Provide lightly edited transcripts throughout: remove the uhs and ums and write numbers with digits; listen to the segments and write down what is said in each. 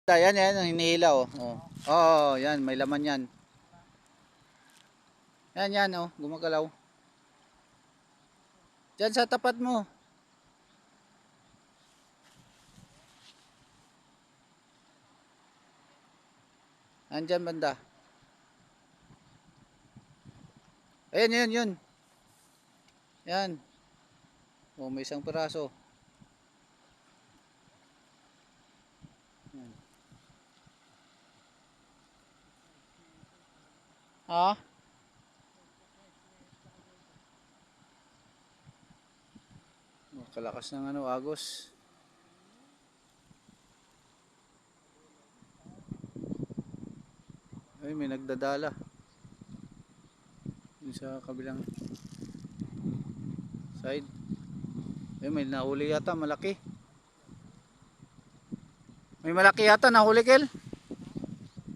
Yan, yan, hinihila oh. Oh. Oo, yan, may laman yan. Yan, yan oh, gumagalaw. Diyan sa tapat mo. Andyan banda. Ayan, yun, yun. Yan. Oh, may isang piraso. Yan. Ha? Oh, kalakas ng ano, agos. Ay, may nagdadala. Yung sa kabilang side. Ay, may nahuli yata, malaki. May malaki yata nahuli, Kel.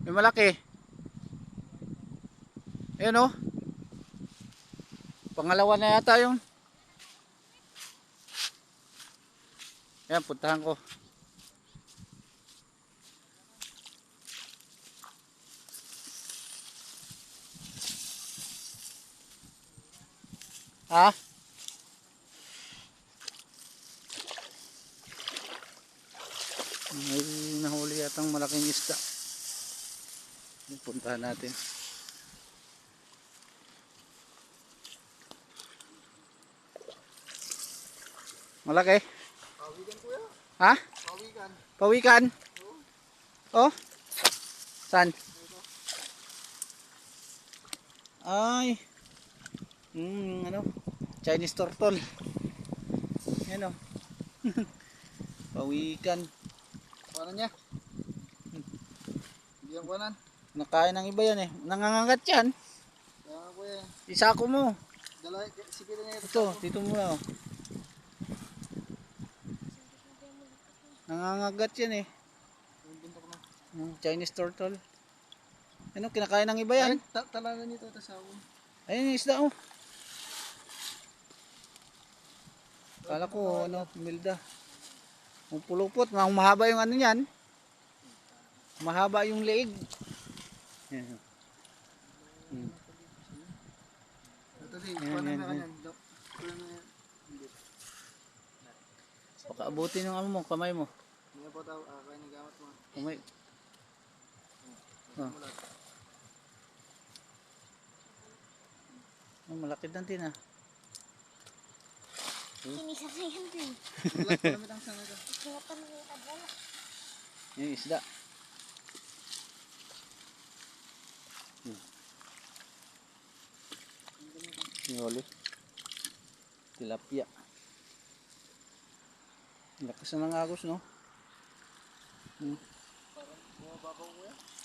May malaki. Ayun oh. Pangalawa na yata yung. Yan, puntahan ko. Ha? May nahuli yatang malaking isda. Puntahan natin. Malaki? Pawikan kuya. Ha? Pawikan. Pawikan? Oh? Saan? Ay. Ano? Chinese turtle. Yan oh. Pawikan. Kuhanan niya. Hindi ang kuhanan. Nakain ng iba yan eh. Nangangagat yan. Kaya nga kuya. Isako mo. Dala, sige na ito. Ito, dito mo na oh. Nangangagat yan eh. Buntok na. Chinese turtle. Ano, kinakain ng iba yan. Ay, talanan nito ito sa ako. Ayun yung isda oh. Kala ko ano, milda. Ang pulupot, mahaba yung ano niyan. Mahaba yung leeg. Yan. Ito din, Yan, kuhanan yan, na yan. kanyan. Kuhanan na yan. Baka abutin yung ano mo, kamay mo. Hindi po tao, kaya nagamit mo. Kamay. Oh. Oh, malaki din din ah. Kinisa sa yan din. Lamit ang sana ito. Kinata na yung kadala. Yung isda. Yoli. Tilapia. Lakas na ng agos no?